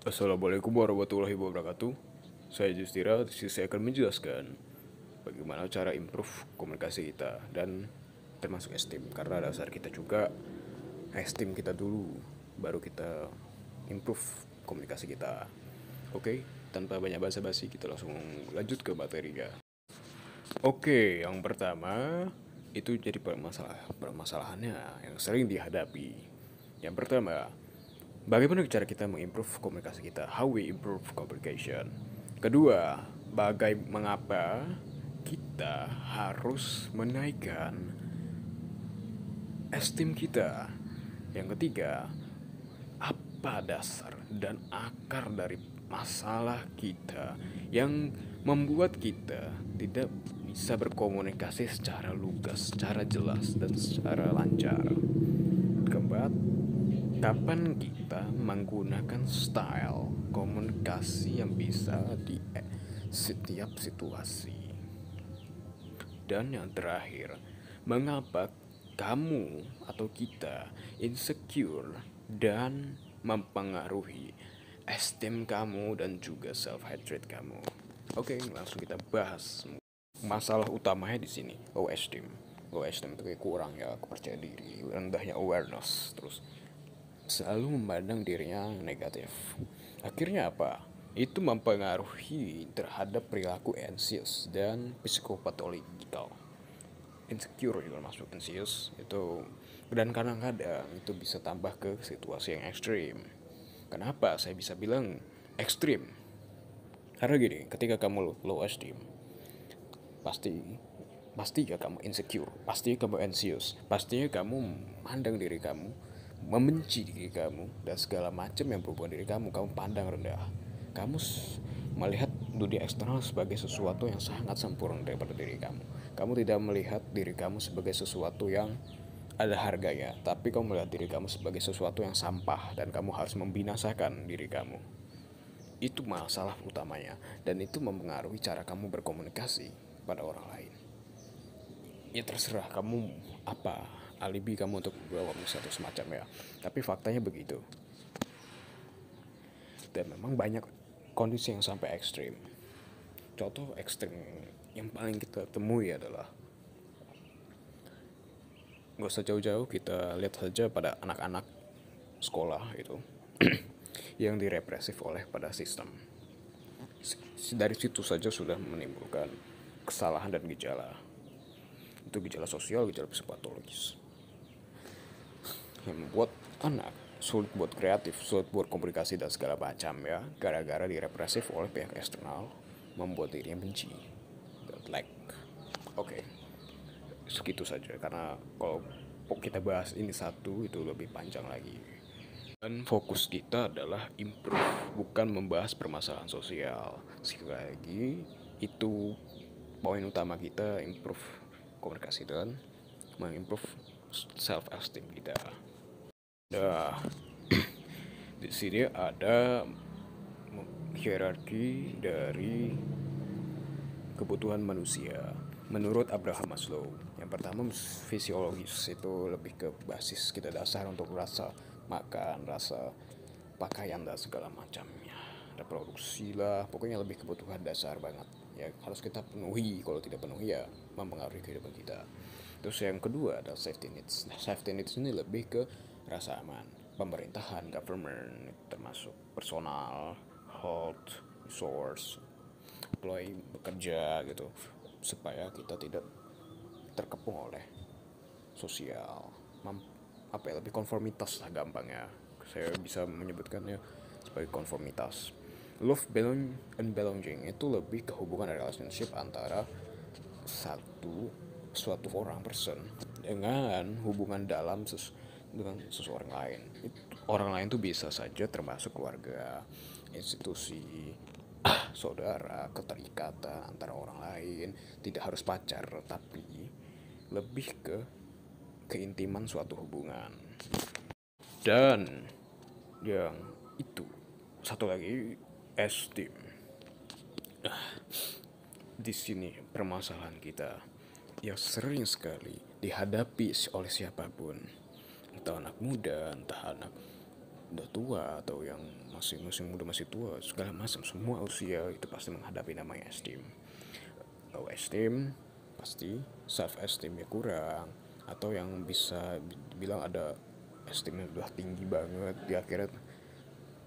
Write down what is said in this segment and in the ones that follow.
Assalamualaikum warahmatullahi wabarakatuh. Saya Justira, di sini saya akan menjelaskan bagaimana cara improve komunikasi kita dan termasuk esteem. Karena dasar kita juga esteem kita dulu, baru kita improve komunikasi kita. Oke, tanpa banyak basa-basi kita langsung lanjut ke materinya. Oke, yang pertama itu jadi permasalahannya yang sering dihadapi. Yang pertama, bagaimana cara kita mengimprove komunikasi kita? How we improve communication. Kedua, mengapa kita harus menaikkan esteem kita? Yang ketiga, apa dasar dan akar dari masalah kita yang membuat kita tidak bisa berkomunikasi secara lugas, secara jelas, dan secara lancar? Keempat, kapan kita menggunakan style komunikasi yang bisa di setiap situasi? Dan yang terakhir, mengapa kamu atau kita insecure dan mempengaruhi esteem kamu dan juga self hatred kamu? Oke, langsung kita bahas masalah utamanya di sini, low esteem. Low esteem itu kayak kurang ya kepercayaan diri, rendahnya awareness, terus selalu memandang dirinya negatif. Akhirnya apa? Itu mempengaruhi terhadap perilaku anxious dan psikopatologikal. Insecure juga masuk anxious itu, dan kadang-kadang itu bisa tambah ke situasi yang ekstrim. Kenapa saya bisa bilang ekstrim? Karena gini, ketika kamu low esteem, pasti pasti ya kamu insecure, pasti kamu anxious, pastinya kamu memandang diri kamu, membenci diri kamu, dan segala macam yang berhubungan diri kamu pandang rendah. Kamu melihat dunia eksternal sebagai sesuatu yang sangat sempurna daripada diri kamu. Kamu tidak melihat diri kamu sebagai sesuatu yang ada harganya, tapi kamu melihat diri kamu sebagai sesuatu yang sampah dan kamu harus membinasakan diri kamu. Itu masalah utamanya, dan itu mempengaruhi cara kamu berkomunikasi pada orang lain. Ya terserah kamu apa alibi kamu untuk bawa satu semacam ya, tapi faktanya begitu. Dan memang banyak kondisi yang sampai ekstrim. Contoh ekstrim yang paling kita temui adalah, gak usah jauh-jauh, kita lihat saja pada anak-anak sekolah itu yang direpresif oleh pada sistem. Dari situ saja sudah menimbulkan kesalahan dan gejala. Itu gejala sosial, gejala psikopatologis yang membuat anak sulit buat kreatif, sulit buat komunikasi dan segala macam ya, gara-gara direpresif oleh pihak eksternal, membuat dirinya benci, like. Oke, segitu saja karena kalau kita bahas ini satu itu lebih panjang lagi. Dan fokus kita adalah improve, bukan membahas permasalahan sosial. Sekali lagi, itu poin utama kita, improve komunikasi dan mengimprove self esteem kita. Nah, di sini ada hierarki dari kebutuhan manusia menurut Abraham Maslow. Yang pertama fisiologis, itu lebih ke basis kita dasar untuk rasa makan, rasa pakaian dan segala macamnya. Reproduksi lah, pokoknya lebih kebutuhan dasar banget. Ya harus kita penuhi, kalau tidak penuhi ya mempengaruhi kehidupan kita. Terus yang kedua ada safety needs. Nah, safety needs ini lebih ke rasa aman. Pemerintahan, government, termasuk personal, health, resource, employee bekerja gitu, supaya kita tidak terkepung oleh sosial, apa ya, lebih konformitas lah gampangnya. Saya bisa menyebutkannya sebagai konformitas. Love, belong, and belonging itu lebih ke hubungan relationship antara suatu orang person dengan hubungan dalam dengan seseorang lain. Orang lain tuh bisa saja termasuk keluarga, institusi, saudara, keterikatan antara orang lain, tidak harus pacar, tapi lebih ke keintiman suatu hubungan. Dan yang itu satu lagi, esteem. Di sini permasalahan kita yang sering sekali dihadapi oleh siapapun, entah anak muda, entah anak udah tua atau yang masih muda masih tua, segala macam, semua usia itu pasti menghadapi namanya esteem. Low esteem pasti self esteemnya kurang, atau yang bisa bilang ada esteemnya udah tinggi banget, di akhirnya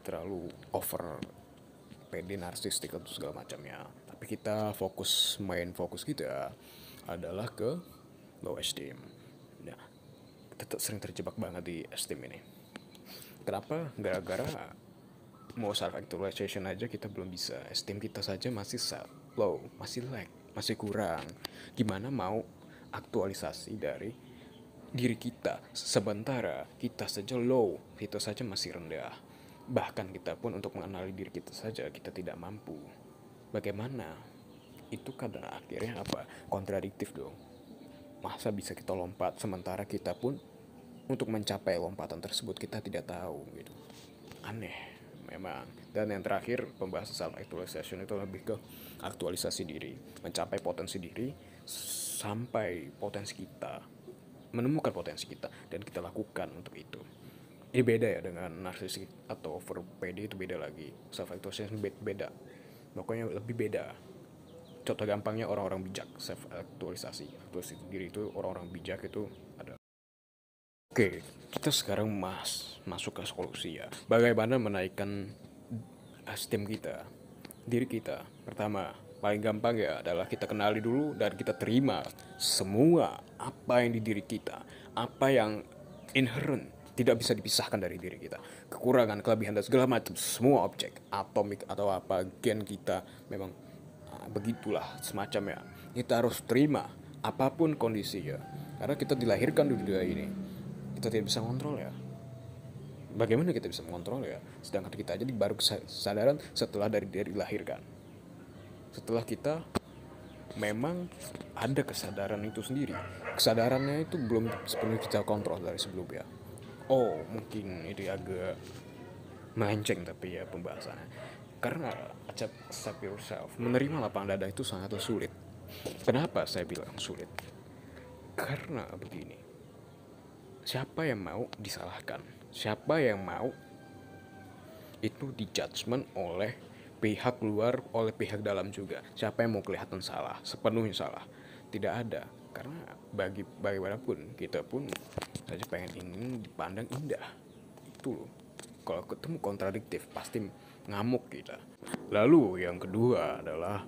terlalu over pede, narsistik atau segala macamnya. Tapi kita main fokus kita adalah ke low esteem. Nah, kita sering terjebak banget di esteem ini. Kenapa? Gara-gara mau self actualization aja kita belum bisa. Esteem kita saja masih low, masih lag, masih kurang. Gimana mau aktualisasi dari diri kita sementara kita saja low, kita saja masih rendah. Bahkan kita pun untuk mengenali diri kita saja kita tidak mampu. Bagaimana? Itu kadang akhirnya apa? Kontradiktif dong. Masa bisa kita lompat sementara kita pun untuk mencapai lompatan tersebut kita tidak tahu gitu. Aneh memang. Dan yang terakhir, pembahasan self actualization itu lebih ke aktualisasi diri, mencapai potensi diri sampai potensi kita, menemukan potensi kita dan kita lakukan untuk itu. Ini beda ya dengan narsisik atau over PD, itu beda lagi. Self actualization beda, pokoknya lebih beda. Contoh gampangnya orang-orang bijak, self aktualisasi diri itu, orang-orang bijak itu ada. Oke, kita sekarang masuk ke solusi ya. Bagaimana menaikkan esteem kita, diri kita. Pertama, paling gampang ya adalah kita kenali dulu dan kita terima semua apa yang di diri kita, apa yang inherent, tidak bisa dipisahkan dari diri kita. Kekurangan, kelebihan dan segala macam, semua objek, atomik atau apa gen kita memang begitulah semacamnya. Kita harus terima apapun kondisinya, karena kita dilahirkan di dunia ini. Kita tidak bisa kontrol ya. Bagaimana kita bisa mengontrol ya? Sedangkan kita aja baru kesadaran setelah dari dilahirkan. Setelah kita memang ada kesadaran itu sendiri. Kesadarannya itu belum sepenuhnya kita kontrol dari sebelumnya. Oh, mungkin ini agak melenceng tapi ya pembahasannya. Karena accept yourself, menerima lapang dada itu sangat sulit. Kenapa saya bilang sulit? Karena begini. Siapa yang mau disalahkan? Siapa yang mau itu di judgment oleh pihak luar, oleh pihak dalam juga? Siapa yang mau kelihatan salah, sepenuhnya salah? Tidak ada. Karena bagaimanapun kita pun saja ingin dipandang indah. Itu loh. Kalau ketemu kontradiktif pasti ngamuk kita. Lalu yang kedua adalah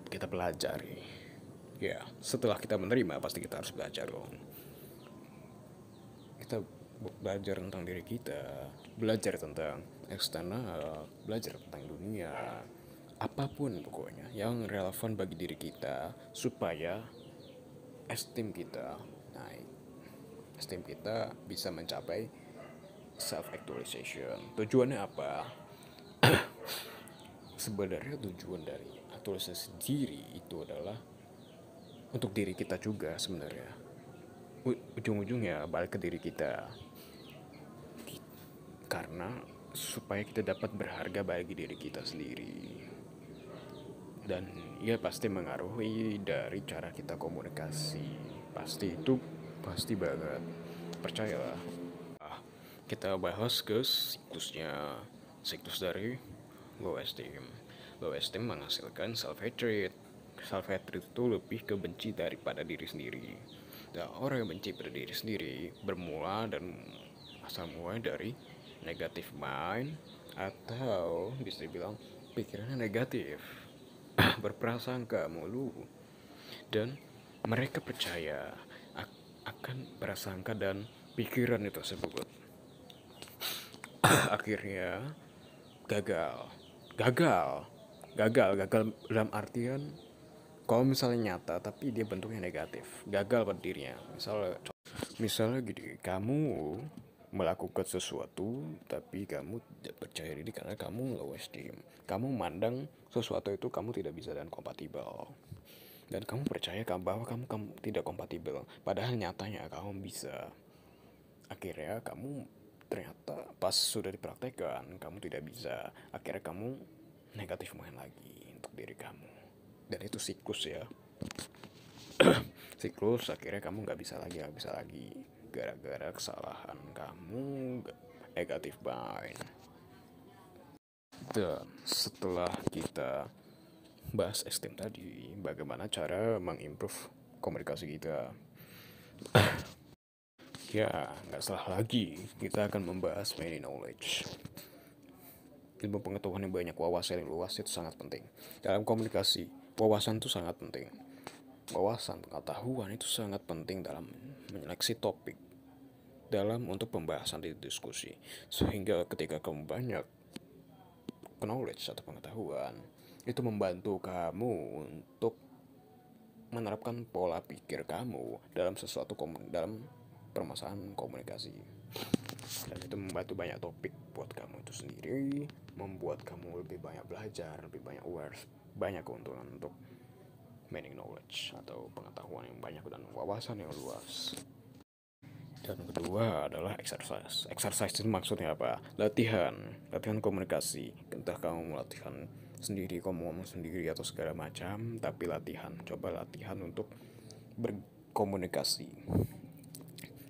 kita pelajari. Ya, setelah kita menerima pasti kita harus belajar dong. Kita belajar tentang diri kita, belajar tentang eksternal, belajar tentang dunia, apapun pokoknya yang relevan bagi diri kita supaya esteem kita naik, esteem kita bisa mencapai self actualization. Tujuannya apa? Sebenarnya tujuan dari aktualisasi diri itu adalah untuk diri kita juga sebenarnya. Ujung-ujungnya balik ke diri kita, karena supaya kita dapat berharga bagi diri kita sendiri. Dan ya pasti mengaruhi dari cara kita komunikasi. Pasti banget, percayalah. Kita bahas ke siklusnya. Siklus dari low esteem. Low esteem menghasilkan self hatred. Self hatred itu lebih ke benci daripada diri sendiri. Dan orang yang benci pada diri sendiri bermula dan asal mulai dari negative mind, atau bisa dibilang pikirannya negatif, berprasangka mulu, dan mereka percaya akan prasangka dan pikiran itu tersebut. Akhirnya gagal dalam artian kalau misalnya nyata tapi dia bentuknya negatif, gagal pada dirinya. Misalnya gini, kamu melakukan sesuatu tapi kamu tidak percaya diri karena kamu low esteem. Kamu memandang sesuatu itu kamu tidak bisa dan kompatibel, dan kamu percaya bahwa kamu tidak kompatibel, padahal nyatanya kamu bisa. Akhirnya kamu ternyata pas sudah dipraktekkan kamu tidak bisa. Akhirnya kamu negatif main lagi untuk diri kamu, dan itu siklus ya. Siklus, akhirnya kamu nggak bisa lagi gara-gara kesalahan kamu, negative mind. Dan setelah kita bahas STEM tadi, bagaimana cara mengimprove komunikasi kita, ya nggak salah lagi kita akan membahas many knowledge. Ilmu pengetahuan yang banyak, wawasan yang luas itu sangat penting dalam komunikasi. Wawasan itu sangat penting. Wawasan pengetahuan itu sangat penting dalam menyeleksi topik, dalam untuk pembahasan di diskusi. Sehingga ketika kamu banyak knowledge atau pengetahuan, itu membantu kamu untuk menerapkan pola pikir kamu dalam dalam permasalahan komunikasi. Dan itu membantu banyak topik buat kamu itu sendiri, membuat kamu lebih banyak belajar, lebih banyak aware, banyak keuntungan untuk meaning knowledge atau pengetahuan yang banyak dan wawasan yang luas. Dan kedua adalah exercise. Exercise itu maksudnya apa? Latihan komunikasi. Entah kamu latihan sendiri, kamu ngomong sendiri atau segala macam, tapi latihan. Coba latihan untuk berkomunikasi.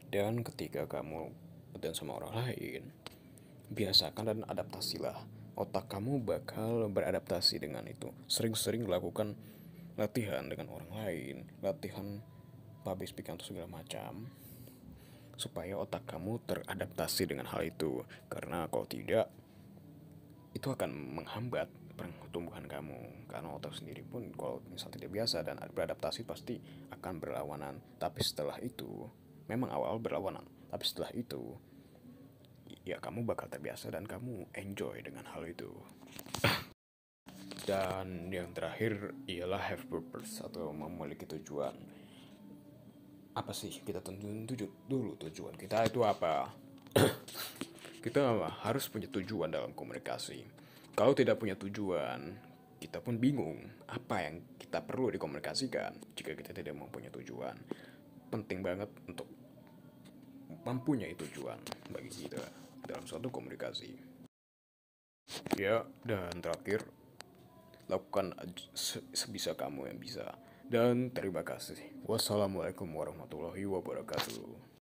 Dan ketika kamu dan sama orang lain, biasakan dan adaptasilah. Otak kamu bakal beradaptasi dengan itu. Sering-sering lakukan latihan dengan orang lain, latihan public speaking atau segala macam, supaya otak kamu teradaptasi dengan hal itu. Karena kalau tidak, itu akan menghambat pertumbuhan kamu. Karena otak sendiri pun kalau misalnya tidak biasa dan beradaptasi pasti akan berlawanan. Tapi setelah itu, memang awal berlawanan, tapi setelah itu ya kamu bakal terbiasa dan kamu enjoy dengan hal itu. Dan yang terakhir ialah have purpose atau memiliki tujuan. Apa sih kita tentuin dulu tujuan kita itu apa? Kita harus punya tujuan dalam komunikasi. Kalau tidak punya tujuan, kita pun bingung apa yang kita perlu dikomunikasikan. Jika kita tidak mempunyai tujuan, penting banget untuk mempunyai tujuan bagi kita dalam suatu komunikasi. Ya, dan terakhir, lakukan sebisa kamu yang bisa. Dan terima kasih. Wassalamualaikum warahmatullahi wabarakatuh.